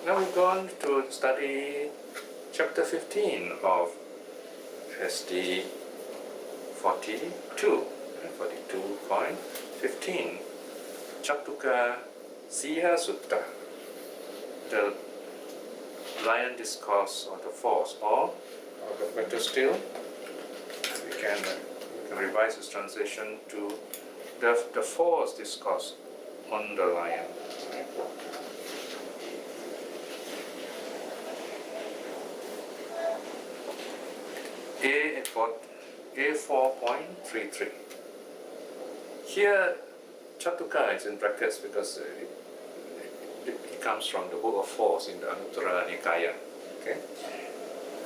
Now we've gone to study chapter 15 of SD 42, 42.15, Catukka Sīha Sutta, the lion discourse or the force, or better still, we can revise this translation to the force discourse on the lion. A4.33. Here, Catukka is in brackets because it comes from the book of force in the Anuttara Nikaya. Okay?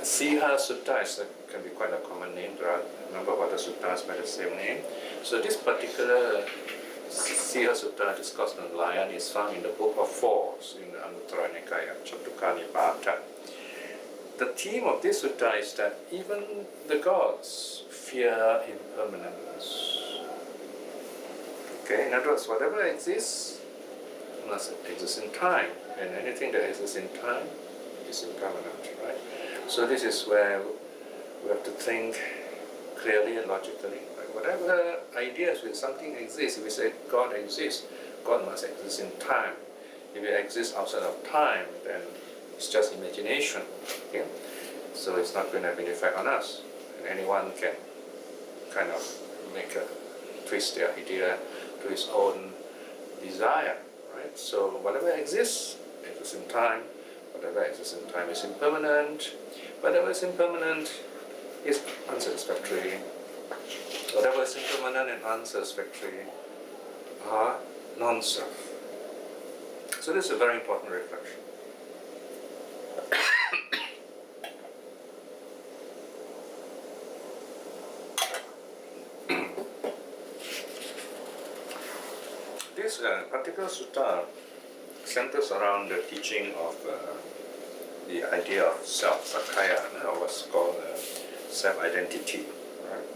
Sīha Sutta can be quite a common name. There are a number of other suttas by the same name. So this particular Sīha Sutta discourse on the lion is found in the book of force in the Anuttara Nikaya, Catukka Nipata. The theme of this sutta is that even the gods fear impermanence. Okay, in other words, whatever exists must exist in time, and anything that exists in time is impermanent, right? So this is where we have to think clearly and logically. Like whatever ideas when something exists, if we say God exists, God must exist in time. If it exists outside of time, then it's just imagination. Okay? So it's not going to have an effect on us. And anyone can kind of twist their idea to his own desire. Right? So whatever exists in time. Whatever exists in time is impermanent. Whatever is impermanent is unsatisfactory. Whatever is impermanent and unsatisfactory are non-self. So this is a very important reflection. This particular sutta centers around the teaching of the idea of self, sakkaya, or what's called self-identity. Right?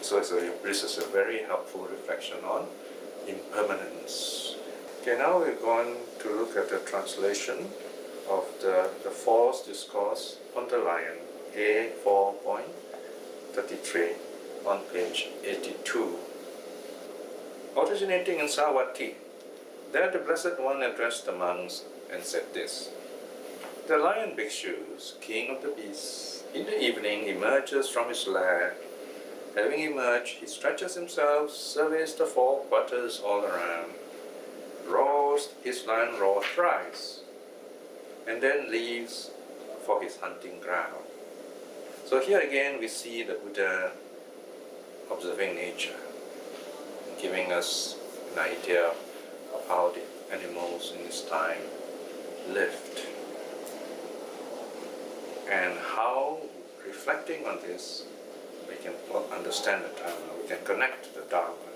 So this is a very helpful reflection on impermanence. Okay, now we're going to look at the translation of the force discourse on the lion, A4.33 on page 82. Originating in Savatthi, there the Blessed One addressed the monks and said this: The lion bhikshus, king of the beasts, in the evening emerges from his lair. Having emerged, he stretches himself, surveys the four quarters all around, roars his lion roar thrice, and then leaves for his hunting ground. So here again we see the Buddha observing nature, giving us an idea of how the animals in this time lived, and how, reflecting on this, we can understand the Dharma, we can connect to the Dharma.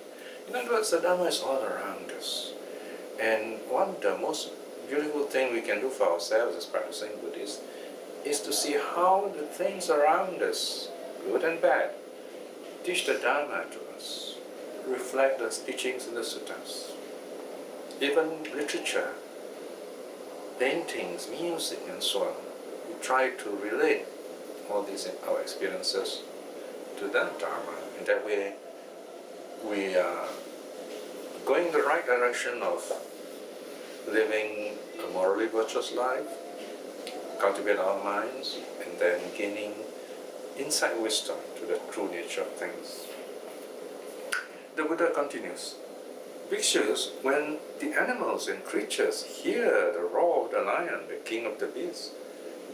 In other words, the Dharma is all around us. And one of the most beautiful things we can do for ourselves as practicing Buddhists is to see how the things around us, good and bad, teach the Dharma to us, reflect the teachings in the suttas. Even literature, paintings, music, and so on. We try to relate all these our experiences to that Dharma. In that way, we are going in the right direction of living a morally virtuous life, cultivate our minds, and then gaining insight wisdom to the true nature of things. The Buddha continues, Bhikshus, when the animals and creatures hear the roar of the lion, the king of the beasts,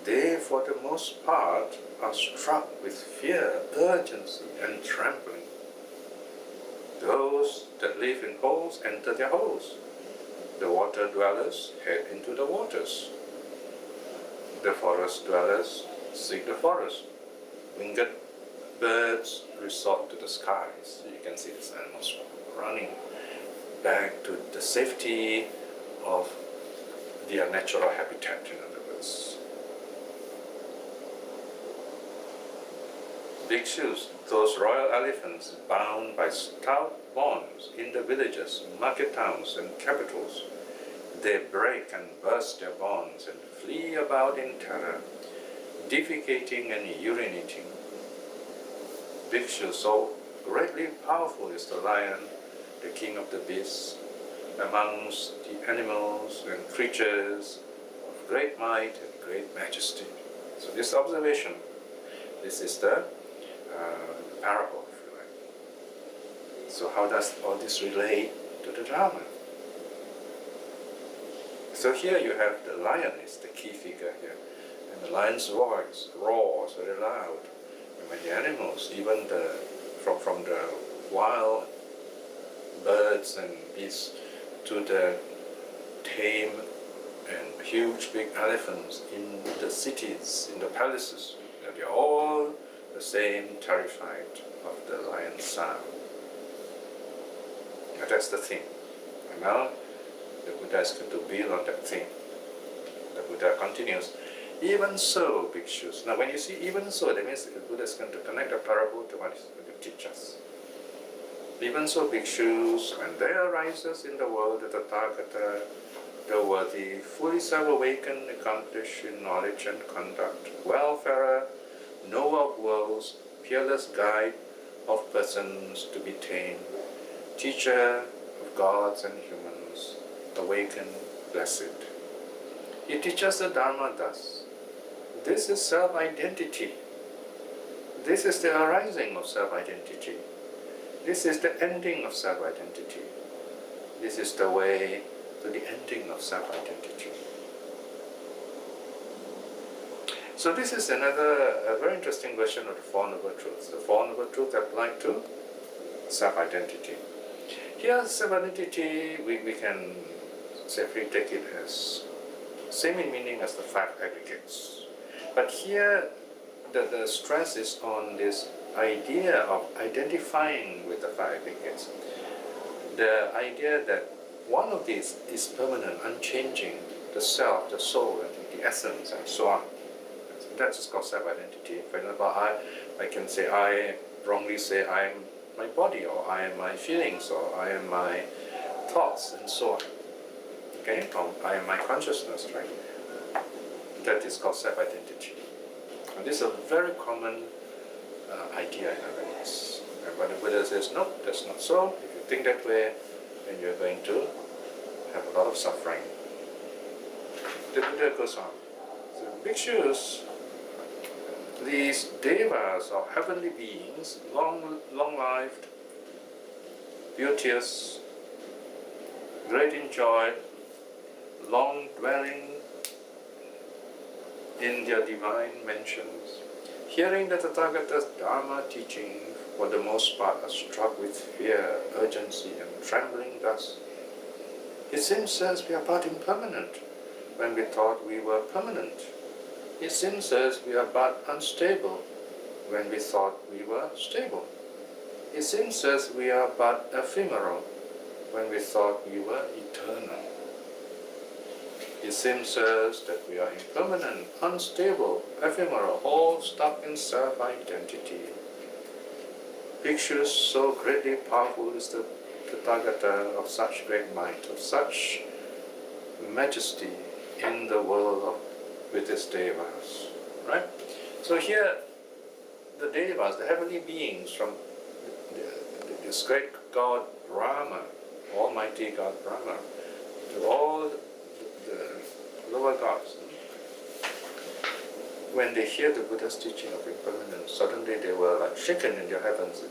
they for the most part are struck with fear, urgency, and trembling. Those that live in holes enter their holes. The water dwellers head into the waters. The forest dwellers seek the forest. Winged birds resort to the skies. So you can see these animals running back to the safety of their natural habitat, in other words. Bhikshus, those royal elephants bound by stout bonds in the villages, market towns, and capitals, they break and burst their bonds and flee about in terror, defecating and urinating. Bhikshu, so greatly powerful is the lion, the king of the beasts, amongst the animals and creatures of great might and great majesty. So this observation, this is the parable, if you like. So how does all this relate to the drama? So here you have the lion is the key figure here, and the lion's voice roars very loud. And when the animals, even from the wild birds and beasts to the tame and huge big elephants in the cities, in the palaces, they're all the same, terrified of the lion's sound. Now that's the thing. And now the Buddha is going to build on that thing. The Buddha continues, even so, bhikshus. Now when you see even so, that means the Buddha is going to connect the parable to what he's going to teach us. Even so, bhikshus, when there arises in the world the Tathagata, the worthy, fully self-awakened, accomplished in knowledge and conduct, welfarer, knower of worlds, peerless guide of persons to be tamed, teacher of gods and humans, awakened, blessed. He teaches the Dharma thus. This is self-identity. This is the arising of self-identity. This is the ending of self-identity. This is the way to the ending of self-identity. So this is a very interesting version of the Four Noble Truths. The Four Noble Truths applied to self-identity. Here, self-identity, we can safely take it as same in meaning as the five aggregates. But here, the stress is on this idea of identifying with the five aggregates. The idea that one of these is permanent, unchanging, the self, the soul, the essence, and so on. That is called self-identity. For example, I can say, I wrongly say I am my body, or I am my feelings, or I am my thoughts, and so on. Okay? Or I am my consciousness, right? That is called self-identity. And this is a very common idea in our lives. And when the Buddha says, no, that's not so. If you think that way, then you're going to have a lot of suffering. The Buddha goes on. So, bhikshus, these devas or heavenly beings, long-lived, beauteous, great in joy, long-dwelling in their divine mansions, hearing the Tathagata's Dharma teaching, for the most part are struck with fear, urgency, and trembling thus. It seems as we are but impermanent, when we thought we were permanent. It seems as we are but unstable, when we thought we were stable. It seems as we are but ephemeral, when we thought we were eternal. It seems as that we are impermanent, unstable, ephemeral, all stuck in self-identity. Bhikshus, so greatly powerful is the Tathagata, of such great might, of such majesty in the world of with its devas, right? So here, the devas, the heavenly beings from this great God Brahma, Almighty God Brahma, to all the lower gods, when they hear the Buddha's teaching of impermanence, suddenly they were like shaken in their heavens,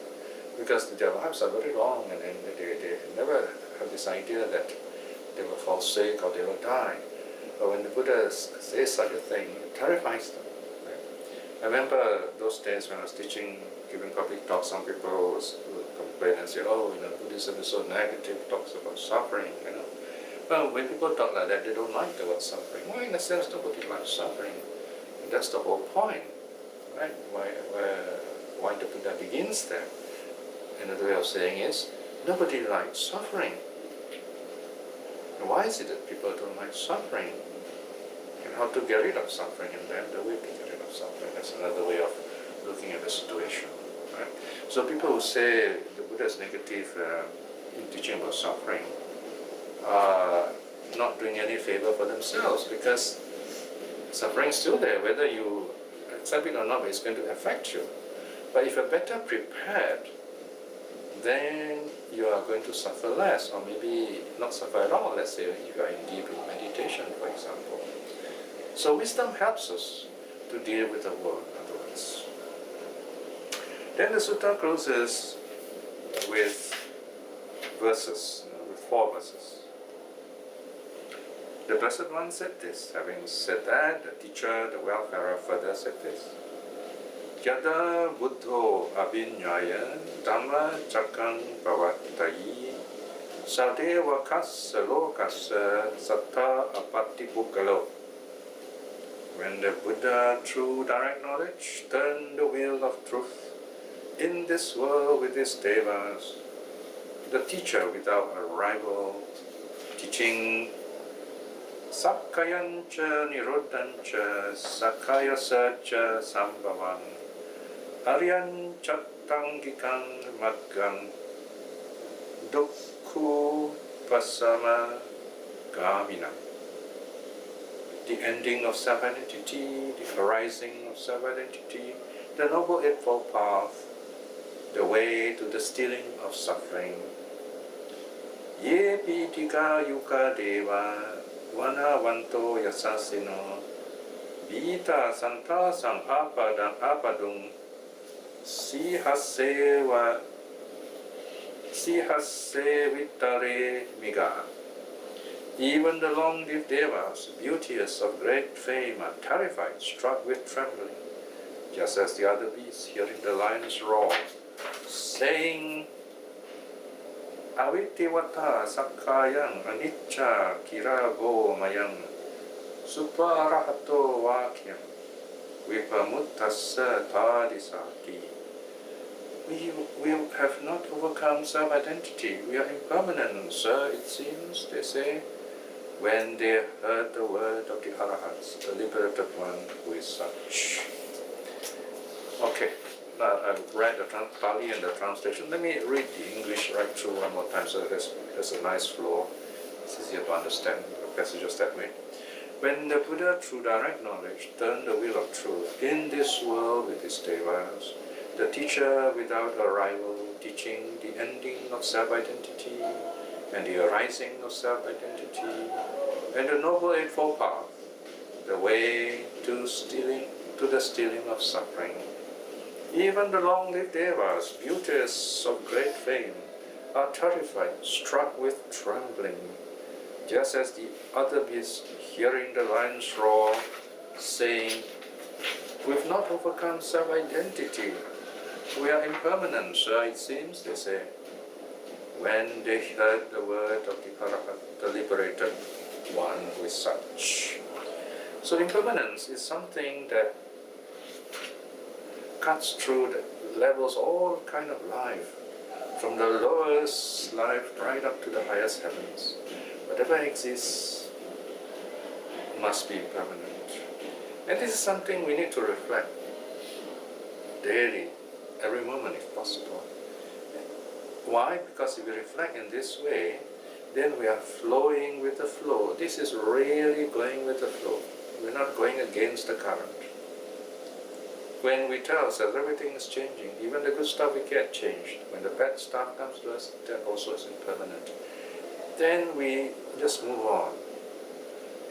because their lives are very long, and they never have this idea that they will fall sick or they will die. But when the Buddha says such a thing, it terrifies them. Right? I remember those days when I was teaching, giving public talks, some people would complain and say, oh, Buddhism is so negative, talks about suffering, Well, when people talk like that, they don't like the word suffering. Well, in a sense, nobody likes suffering. And that's the whole point, right? Why the Buddha begins there. Another way of saying is, nobody likes suffering. And why is it that people don't like suffering? And how to get rid of suffering, and then the way to get rid of suffering. That's another way of looking at the situation. Right? So people who say the Buddha is negative in teaching about suffering, not doing any favor for themselves, because suffering is still there, whether you accept it or not, but it's going to affect you. But if you're better prepared, then you are going to suffer less, or maybe not suffer at all, let's say if you are in deep meditation, for example. So wisdom helps us to deal with the world, in other words. Then the sutta closes with verses, with 4 verses. The Blessed One said this. Having said that, the teacher, the welfarer, further said this. Yada buddho abhinyaya dhamma chakang bhavattayi sadeva kassa lokassa satta apattipukkalo. When the Buddha, through direct knowledge, turned the wheel of truth in this world with his devas, the teacher without a rival, teaching Sakkayancha nirodhancha sakkayasa sambhavan aryan chattangikang maggang dukkhu pasama gamina. The ending of self-identity, the arising of self-identity, the Noble Eightfold Path, the way to the stilling of suffering. Ye pitika yuka deva wana vanto yasasino vita santa sang apadung Sīha Vitare miga. Even the long-lived devas, beauteous of great fame, are terrified, struck with trembling, just as the other beasts hearing the lion's roar, saying, Avittivata sakkayang anicca kiravo mayang suparahato vakyam vipamuttassa tadisati. We have not overcome self-identity. We are impermanent, sir, it seems, they say, when they heard the word of the Arahats, the liberated one who is such. Okay, now I've read the Pali and the translation. Let me read the English right through one more time so there's a nice flow. It's easier to understand the passages that way. When the Buddha, through direct knowledge, turned the wheel of truth in this world with his devas, the teacher without a rival, teaching the ending of self-identity and the arising of self-identity, and the Noble Eightfold Path, the way to the stilling of suffering. Even the long-lived devas, beauteous of great fame, are terrified, struck with trembling, just as the other beasts, hearing the lion's roar, saying, "We've not overcome self-identity. We are impermanent, sir, it seems," they say, when they heard the word of the Arahat, the liberated one who is such. So impermanence is something that cuts through, that levels all kind of life, from the lowest life right up to the highest heavens. Whatever exists must be impermanent. And this is something we need to reflect daily, every moment if possible. Why? Because if we reflect in this way, then we are flowing with the flow. This is really going with the flow. We're not going against the current. When we tell ourselves everything is changing, even the good stuff we get changed. When the bad stuff comes to us, that also is impermanent. Then we just move on.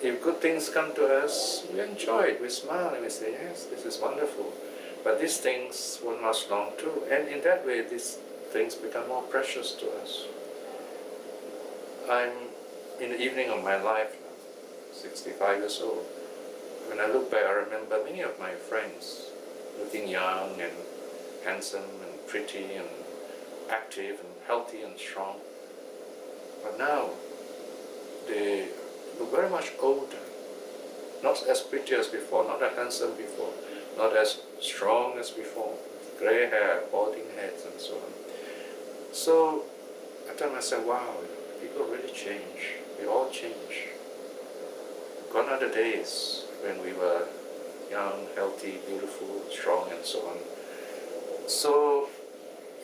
If good things come to us, we enjoy it, we smile and we say, yes, this is wonderful. But these things won't last long too. And in that way, these things become more precious to us. I'm in the evening of my life now, 65 years old. When I look back, I remember many of my friends looking young and handsome and pretty and active and healthy and strong. But now, they look very much older, not as pretty as before, not as handsome before, not as strong as before, with grey hair, balding heads and so on. So I tell myself, wow, people really change. We all change. Gone are the days when we were young, healthy, beautiful, strong and so on. So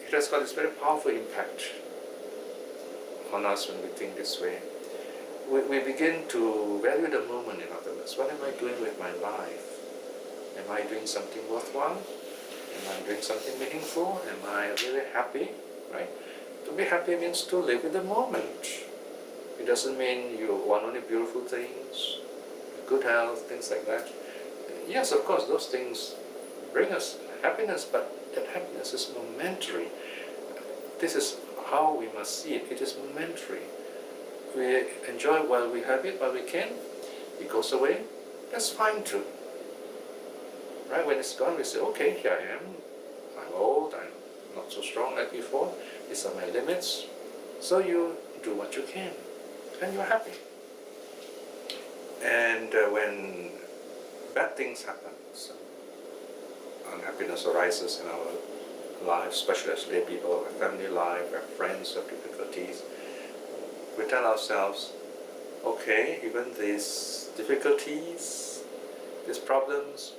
it has got this very powerful impact on us when we think this way. we begin to value the moment, in other words. What am I doing with my life? Am I doing something worthwhile? Am I doing something meaningful? Am I really happy? Right? To be happy means to live in the moment. It doesn't mean you want only beautiful things, good health, things like that. Yes, of course, those things bring us happiness, but that happiness is momentary. This is how we must see it. It is momentary. We enjoy while we have it, while we can. It goes away. That's fine too. Right? When it's gone, we say, okay, here I am. I'm old. I'm not so strong like before. These are my limits. So you do what you can, and you're happy. And when bad things happen, so unhappiness arises in our lives, especially as lay people, our family life, our friends have difficulties. We tell ourselves, okay, even these difficulties, these problems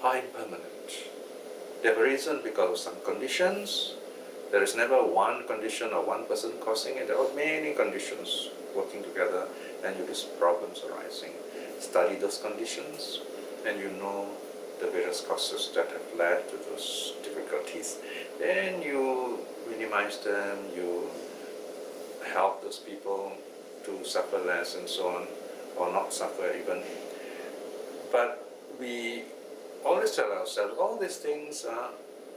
are impermanent. They have arisen because of some conditions. There is never one condition or one person causing it. There are many conditions working together and you these problems arising. Study those conditions and you know the various causes that have led to those difficulties. Then you minimize them, you help those people to suffer less and so on, or not suffer even. But we always tell ourselves all these things are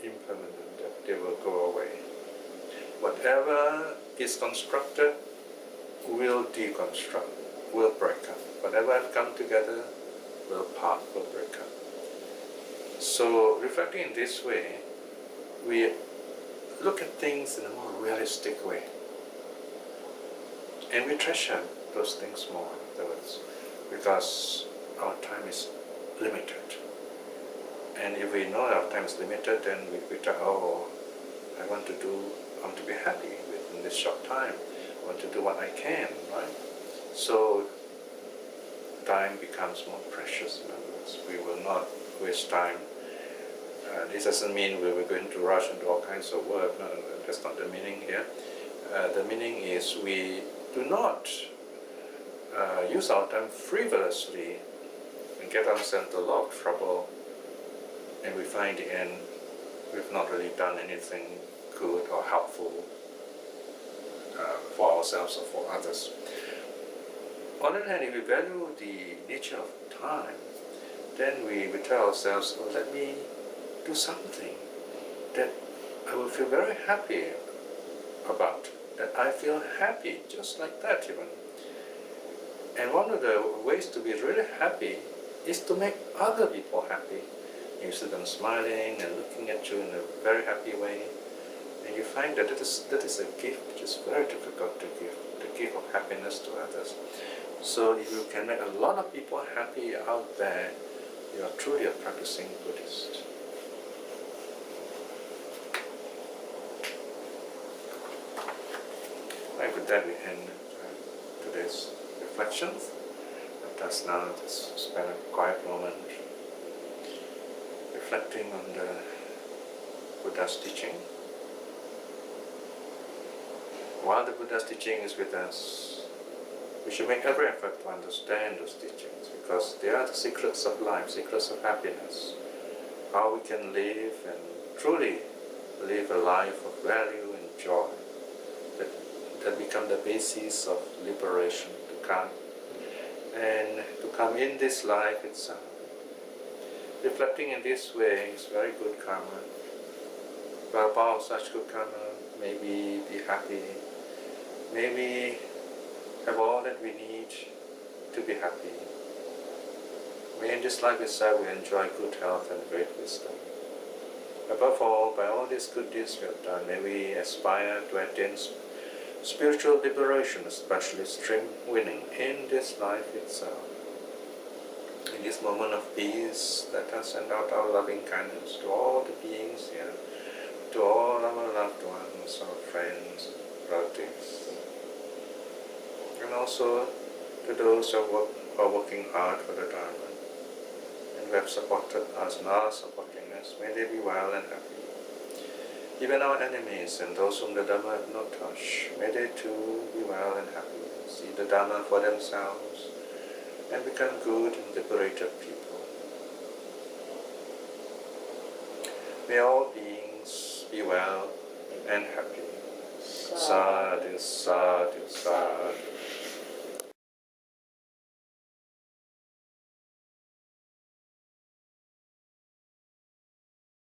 impermanent, that they will go away. Whatever is constructed will deconstruct, will break up. Whatever have come together will part, will break up. So reflecting in this way, we look at things in a more realistic way. And we treasure those things more, in other words, because our time is limited. And if we know our time is limited, then we tell, oh, I want to be happy within this short time. I want to do what I can, right? So time becomes more precious, in other words. We will not waste time. This doesn't mean we were going to rush into all kinds of work. No, that's not the meaning here. The meaning is we do not use our time frivolously and get ourselves into a lot of trouble, and we find in the end we've not really done anything good or helpful for ourselves or for others. On the other hand, if we value the nature of time, then we tell ourselves, oh, let me do something that I will feel very happy about, that I feel happy just like that even. And one of the ways to be really happy is to make other people happy. You see them smiling and looking at you in a very happy way, and you find that that is a gift which is very difficult to give, the gift of happiness to others. So if you can make a lot of people happy out there, you are truly a practicing Buddhist. And with that we end today's reflections. Let us now just spend a quiet moment reflecting on the Buddha's teaching. While the Buddha's teaching is with us, we should make every effort to understand those teachings, because they are the secrets of life, secrets of happiness, how we can live and truly live a life of value and joy that become the basis of liberation to come, and to come in this life itself. Reflecting in this way is very good karma. By the power of such good karma, may we be happy, may we have all that we need to be happy. May in this life itself we enjoy good health and great wisdom. Above all, by all these good deeds we have done, may we aspire to attain spiritual liberation, especially stream winning in this life itself. In this moment of peace, let us send out our loving kindness to all the beings here, to all our loved ones, our friends, relatives, and also to those who are working hard for the Dharma and who have supported us and are supporting us. May they be well and happy. Even our enemies and those whom the Dhamma have not touched, may they too be well and happy, see the Dhamma for themselves, and become good and liberated people. May all beings be well and happy. Sadhu, sadhu, sadhu.